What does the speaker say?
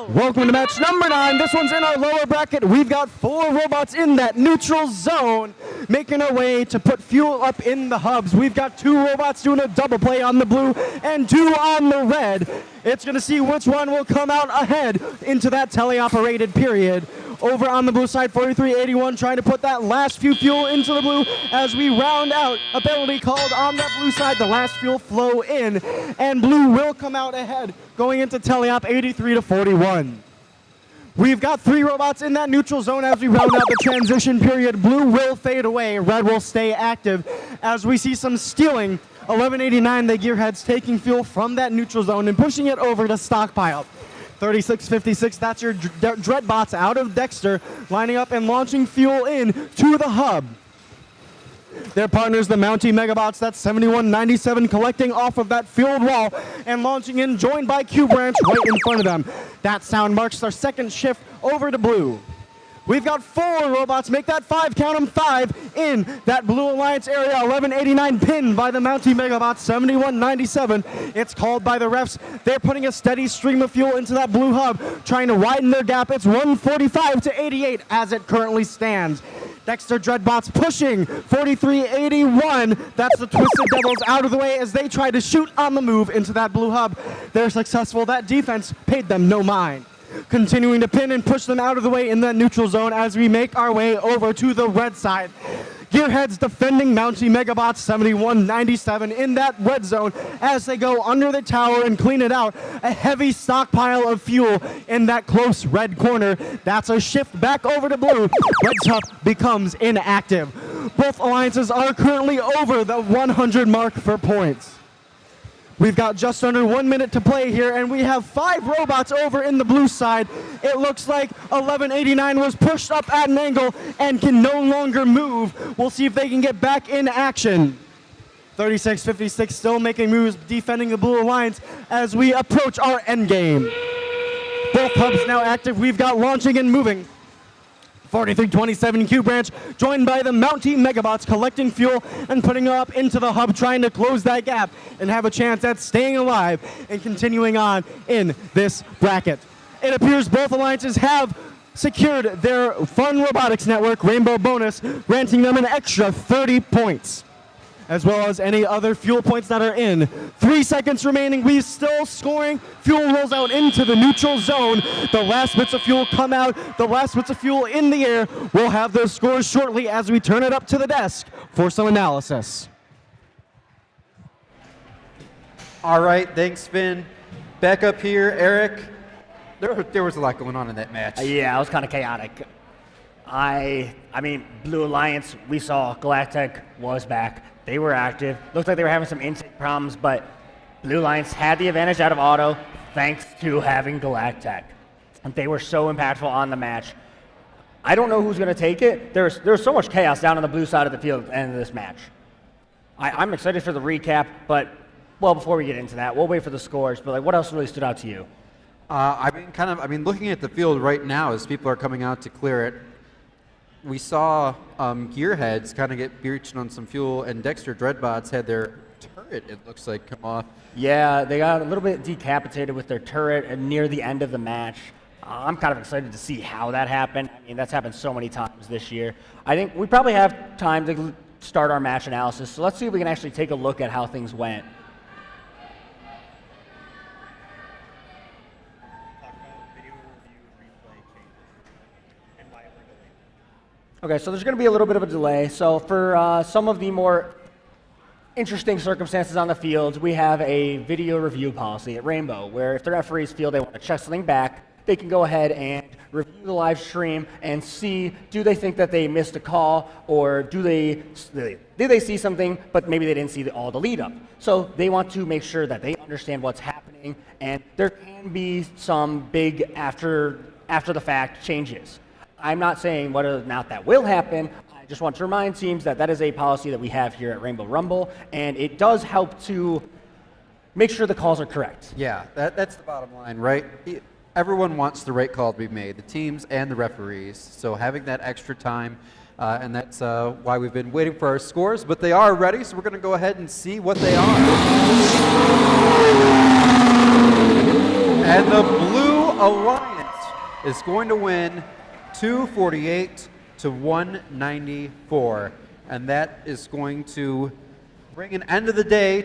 Welcome to match number 9. This one's in our lower bracket. We've got 4 robots in that neutral zone, making our way to put fuel up in the hubs. We've got 2 robots doing a double play on the blue and 2 on the red. It's going to see which one will come out ahead into that teleoperated period. Over on the blue side, 4381 trying to put that last few fuel into the blue as we round out a penalty called on that blue side. The last fuel flow in, and blue will come out ahead going into teleop 83-41. We've got 3 robots in that neutral zone as we round out the transition period. Blue will fade away, red will stay active as we see some stealing. 1189, the gearheads taking fuel from that neutral zone and pushing it over to stockpile. 3656, that's your Dreadbots out of Dexter, lining up and launching fuel in to the hub. Their partners, the Mountie Megabots, that's 7197, collecting off of that field wall and launching in, joined by Q Branch right in front of them. That sound marks our second shift over to blue. We've got 4 robots, make that 5, count them 5, in that Blue Alliance area. 1189 pinned by the Mountie Megabots, 7197. It's called by the refs. They're putting a steady stream of fuel into that blue hub, trying to widen their gap. It's 145-88 as it currently stands. Dexter Dreadbots pushing 4381. That's the Twisted Devils out of the way as they try to shoot on the move into that blue hub. They're successful. That defense paid them no mind. Continuing to pin and push them out of the way in the neutral zone as we make our way over to the red side. Gearheads defending Mountie Megabots 7197 in that red zone as they go under the tower and clean it out. A heavy stockpile of fuel in that close red corner. That's a shift back over to blue. Red Tough becomes inactive. Both alliances are currently over the 100 mark for points. We've got just under 1 minute to play here, and we have 5 robots over in the blue side. It looks like 1189 was pushed up at an angle and can no longer move. We'll see if they can get back in action. 3656 still making moves, defending the Blue Alliance as we approach our end game. Both hubs now active. We've got launching and moving. 4327 Q Branch, joined by the Mountie Megabots, collecting fuel and putting it up into the hub, trying to close that gap and have a chance at staying alive and continuing on in this bracket. It appears both alliances have secured their Fun Robotics Network Rainbow bonus, granting them an extra 30 points, as well as any other fuel points that are in. 3 seconds remaining. We still scoring. Fuel rolls out into the neutral zone. The last bits of fuel come out. The last bits of fuel in the air. We'll have those scores shortly as we turn it up to the desk for some analysis. All right, thanks, Finn. Back up here, Eric. There was a lot going on in that match. Yeah, it was kind of chaotic. I mean, Blue Alliance, we saw Galactic was back. They were active. Looked like they were having some intake problems, but Blue Alliance had the advantage out of auto thanks to having Galactic. And they were so impactful on the match. I don't know who's going to take it. There's so much chaos down on the blue side of the field at the end of this match. I'm excited for the recap, but, well, before we get into that, we'll wait for the scores. But, like, what else really stood out to you? I mean, looking at the field right now as people are coming out to clear it, we saw Gearheads kind of get breached on some fuel, and Dexter Dreadbots had their turret, it looks like, come off. Yeah, they got a little bit decapitated with their turret near the end of the match. I'm kind of excited to see how that happened. I mean, that's happened so many times this year. I think we probably have time to start our match analysis, so let's see if we can actually take a look at how things went. Okay, so there's going to be a little bit of a delay. So for some of the more interesting circumstances on the field, we have a video review policy at Rainbow, where if the referees feel they want to check something back, they can go ahead and review the live stream and see, do they think that they missed a call, or did they see something, but maybe they didn't see all the lead up. So they want to make sure that they understand what's happening, and there can be some big after the fact changes. I'm not saying whether or not that will happen. I just want to remind teams that that is a policy that we have here at Rainbow Rumble, and it does help to make sure the calls are correct. Yeah, that's the bottom line, right? Everyone wants the right call to be made, the teams and the referees. So having that extra time, and that's why we've been waiting for our scores, but they are ready, so we're going to go ahead and see what they are. And the Blue Alliance is going to win 248 to 194. And that is going to bring an end of the day